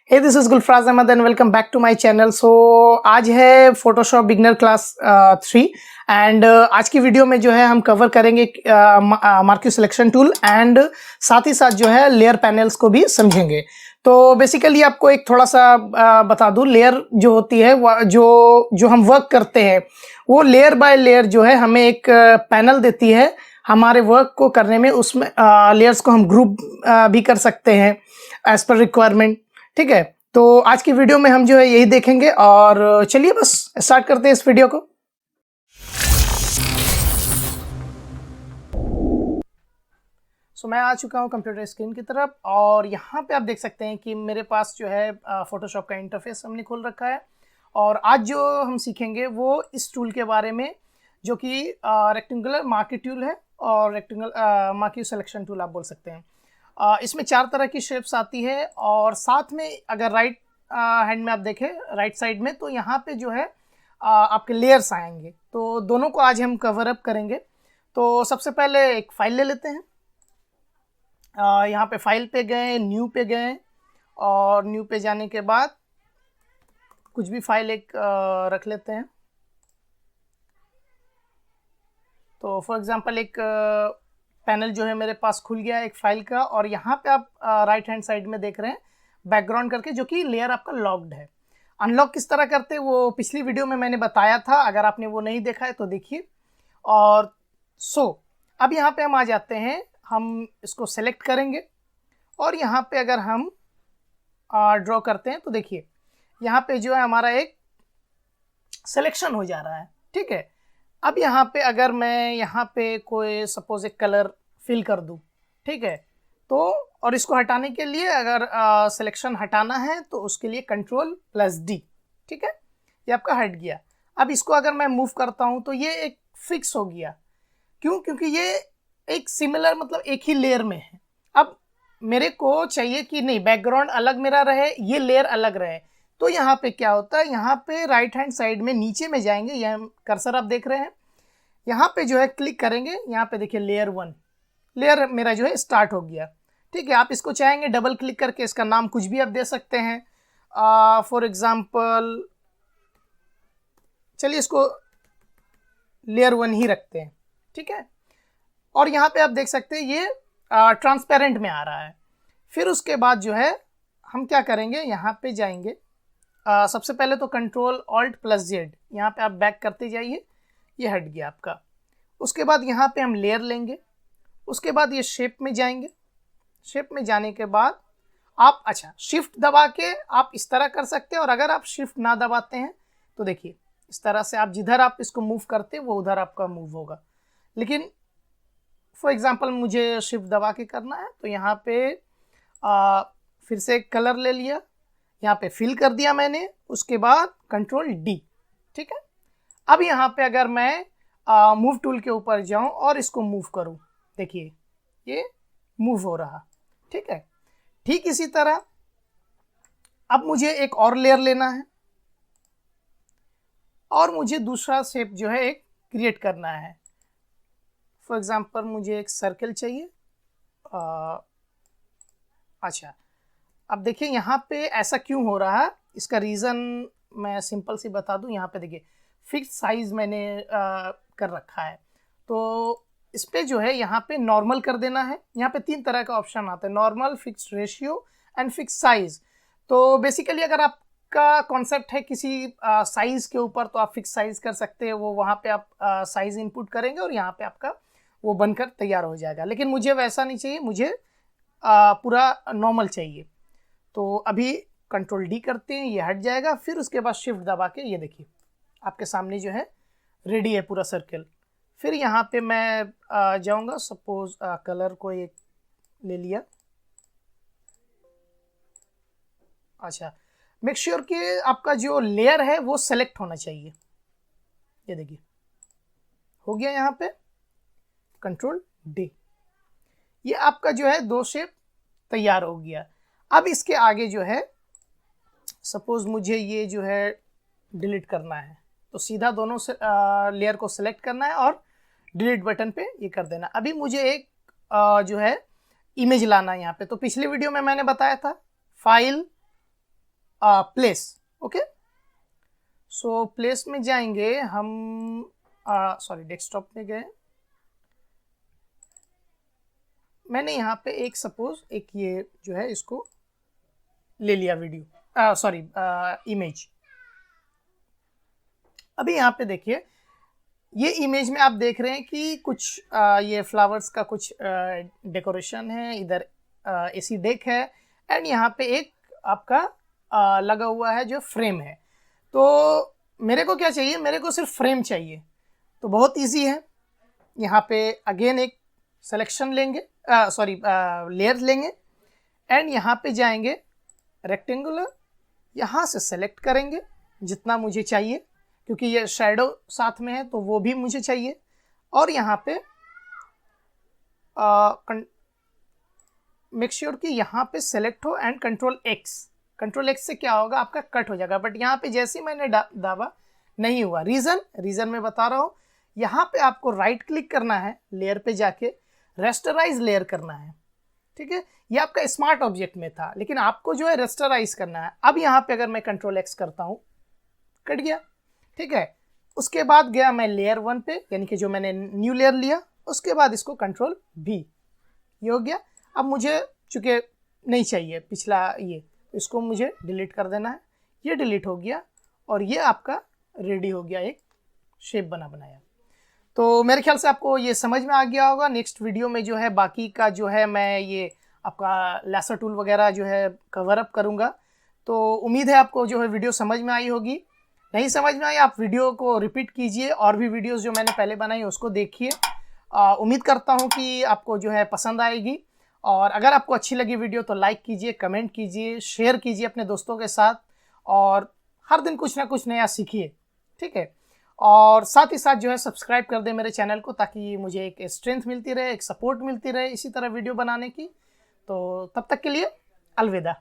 Hey this is Gulfaraz Ahmad and welcome back to my channel. So आज है Photoshop beginner class 3 and आज की video में जो है हम कवर करेंगे मार्क्यू सिलेक्शन टूल एंड साथ ही साथ जो है लेयर पैनल्स को भी समझेंगे। तो बेसिकली आपको एक थोड़ा सा बता दूं, लेयर जो होती है जो हम वर्क करते हैं वो लेयर बाय लेयर जो है हमें एक पैनल देती है हमारे वर्क को करने में। उसमें लेयर्स को हम ग्रुप भी कर सकते हैं एज पर रिक्वायरमेंट। ठीक है, तो आज की वीडियो में हम जो है यही देखेंगे और चलिए बस स्टार्ट करते हैं इस वीडियो को। मैं आ चुका हूँ कंप्यूटर स्क्रीन की तरफ और यहाँ पे आप देख सकते हैं कि मेरे पास जो है फोटोशॉप का इंटरफेस हमने खोल रखा है। और आज जो हम सीखेंगे वो इस टूल के बारे में जो कि रेक्टेंगुलर मार्क्यू टूल है और रेक्टेंगुलर मार्क्यू सिलेक्शन टूल आप बोल सकते हैं। इसमें 4 तरह की शेप्स आती है और साथ में अगर राइट हैंड में आप देखें राइट साइड में तो यहाँ पे जो है आपके लेयर्स आएंगे। तो दोनों को आज हम कवर अप करेंगे। तो सबसे पहले एक फाइल ले लेते हैं। यहाँ पे फाइल पे गए, न्यू पे गए और न्यू पे जाने के बाद कुछ भी फाइल एक रख लेते हैं। तो फॉर एग्जांपल एक पैनल जो है मेरे पास खुल गया है एक फाइल का और यहाँ पे आप राइट हैंड साइड में देख रहे हैं बैकग्राउंड करके, जो कि लेयर आपका लॉक्ड है। अनलॉक किस तरह करते हैं वो पिछली वीडियो में मैंने बताया था, अगर आपने वो नहीं देखा है तो देखिए। और अब यहाँ पे हम आ जाते हैं, हम इसको सेलेक्ट करेंगे और यहाँ पे अगर हम ड्रॉ करते हैं तो देखिए यहाँ पे जो है हमारा एक सिलेक्शन हो जा रहा है। ठीक है, अब यहाँ पे अगर मैं यहाँ पे कोई सपोज एक कलर फिल कर दूँ, ठीक है, तो और इसको हटाने के लिए अगर सिलेक्शन हटाना है तो उसके लिए Ctrl+D। ठीक है, ये आपका हट गया। अब इसको अगर मैं मूव करता हूँ तो ये एक फिक्स हो गया। क्यों? क्योंकि ये एक सिमिलर मतलब एक ही लेयर में है। अब मेरे को चाहिए कि नहीं बैकग्राउंड अलग मेरा रहे, ये लेयर अलग रहे। तो यहाँ पे क्या होता है, यहाँ पे राइट हैंड साइड में नीचे में जाएंगे, यह कर्सर आप देख रहे हैं, यहाँ पे जो है क्लिक करेंगे, यहाँ पे देखिए लेयर 1 लेयर मेरा जो है स्टार्ट हो गया। ठीक है, आप इसको चाहेंगे डबल क्लिक करके इसका नाम कुछ भी आप दे सकते हैं। फॉर एग्जांपल चलिए इसको लेयर 1 ही रखते हैं। ठीक है, और यहाँ पे आप देख सकते हैं ये ट्रांसपेरेंट में आ रहा है। फिर उसके बाद जो है हम क्या करेंगे, यहाँ पे जाएंगे, सबसे पहले तो Ctrl+Alt+Z, यहाँ पे आप बैक करते जाइए, ये हट गया आपका। उसके बाद यहाँ पे हम लेयर लेंगे, उसके बाद ये शेप में जाएंगे। शेप में जाने के बाद आप शिफ्ट दबा के आप इस तरह कर सकते हैं, और अगर आप शिफ्ट ना दबाते हैं तो देखिए इस तरह से आप जिधर आप इसको मूव करते हैं वो उधर आपका मूव होगा। लेकिन फॉर एग्जांपल मुझे शिफ्ट दबा के करना है तो यहाँ पे फिर से कलर ले लिया, यहाँ पे फिल कर दिया मैंने, उसके बाद Ctrl+D। ठीक है, अब यहाँ पे अगर मैं मूव टूल के ऊपर जाऊँ और इसको मूव करूँ, देखिए ये मूव हो रहा। ठीक है, ठीक इसी तरह अब मुझे एक और लेयर लेना है और मुझे दूसरा शेप जो है एक क्रिएट करना है। फॉर एग्जांपल मुझे एक सर्कल चाहिए। अब देखिए यहाँ पे ऐसा क्यों हो रहा है, इसका रीज़न मैं सिंपल सी बता दूँ। यहाँ पे देखिए फिक्स साइज़ मैंने कर रखा है, तो इस पर जो है यहाँ पे नॉर्मल कर देना है। यहाँ पे 3 तरह का ऑप्शन आता है, normal, fix ratio and fix size. तो बेसिकली अगर आपका कॉन्सेप्ट है किसी साइज़ के ऊपर तो आप फिक्स साइज़ कर सकते हैं, वो वहाँ पे आप साइज़ इनपुट करेंगे और यहाँ पे आपका वो बनकर तैयार हो जाएगा। लेकिन मुझे वैसा नहीं चाहिए, मुझे पूरा नॉर्मल चाहिए। तो अभी Ctrl+D करते हैं, ये हट जाएगा। फिर उसके बाद शिफ्ट दबा के ये देखिए आपके सामने जो है रेडी है पूरा सर्कल। फिर यहाँ पे मैं जाऊँगा, सपोज कलर को एक ले लिया। मेक श्योर कि आपका जो लेयर है वो सेलेक्ट होना चाहिए। ये देखिए हो गया, यहाँ पे Ctrl+D, ये आपका जो है 2 शेप तैयार हो गया। अब इसके आगे जो है सपोज मुझे ये जो है डिलीट करना है तो सीधा दोनों से लेयर को सिलेक्ट करना है और डिलीट बटन पे ये कर देना। अभी मुझे एक जो है इमेज लाना है यहाँ पे। तो पिछली वीडियो में मैंने बताया था file, place. Okay, so place में जाएंगे हम, सॉरी डेस्कटॉप में गए, मैंने यहाँ पे एक सपोज एक ये जो है इसको ले लिया वीडियो, सॉरी इमेज। अभी यहाँ पे देखिए, ये इमेज में आप देख रहे हैं कि कुछ ये फ्लावर्स का कुछ डेकोरेशन है, इधर एसी डेक है, एंड यहाँ पे एक आपका लगा हुआ है जो फ्रेम है। तो मेरे को क्या चाहिए, मेरे को सिर्फ फ्रेम चाहिए। तो बहुत इजी है, यहाँ पे अगेन एक सिलेक्शन लेंगे, सॉरी लेयर लेंगे, एंड यहाँ पे जाएंगे रेक्टेंगुलर, यहाँ से सेलेक्ट करेंगे जितना मुझे चाहिए, क्योंकि ये शैडो साथ में है तो वो भी मुझे चाहिए। और यहाँ पे मेक श्योर कि यहाँ पे सेलेक्ट हो एंड कंट्रोल एक्स से क्या होगा, आपका कट हो जाएगा। बट यहाँ पे जैसे ही मैंने दाबा नहीं हुआ। रीज़न मैं बता रहा हूँ, यहाँ पे आपको राइट क्लिक करना है, लेयर पे जाके रेस्टराइज लेयर करना है। ठीक है, ये आपका स्मार्ट ऑब्जेक्ट में था, लेकिन आपको जो है रेस्टराइज करना है। अब यहाँ पे अगर मैं कंट्रोल एक्स करता हूँ, कट गया। ठीक है, उसके बाद गया मैं लेयर 1 पे, यानी कि जो मैंने न्यू लेयर लिया, उसके बाद इसको कंट्रोल भी, ये हो गया। अब मुझे चूंकि नहीं चाहिए पिछला ये, इसको मुझे डिलीट कर देना है। ये डिलीट हो गया और ये आपका रेडी हो गया, एक शेप बनाया। तो मेरे ख्याल से आपको ये समझ में आ गया होगा। नेक्स्ट वीडियो में जो है बाकी का जो है मैं ये आपका लेसर टूल वगैरह जो है कवर अप करूँगा। तो उम्मीद है आपको जो है वीडियो समझ में आई होगी। नहीं समझ में आई, आप वीडियो को रिपीट कीजिए, और भी वीडियोस जो मैंने पहले बनाई उसको देखिए। उम्मीद करता हूँ कि आपको जो है पसंद आएगी। और अगर आपको अच्छी लगी वीडियो तो लाइक कीजिए, कमेंट कीजिए, शेयर कीजिए अपने दोस्तों के साथ, और हर दिन कुछ ना कुछ नया सीखिए। ठीक है, और साथ ही साथ जो है सब्सक्राइब कर दें मेरे चैनल को, ताकि मुझे एक स्ट्रेंथ मिलती रहे, एक सपोर्ट मिलती रहे इसी तरह वीडियो बनाने की। तो तब तक के लिए अलविदा।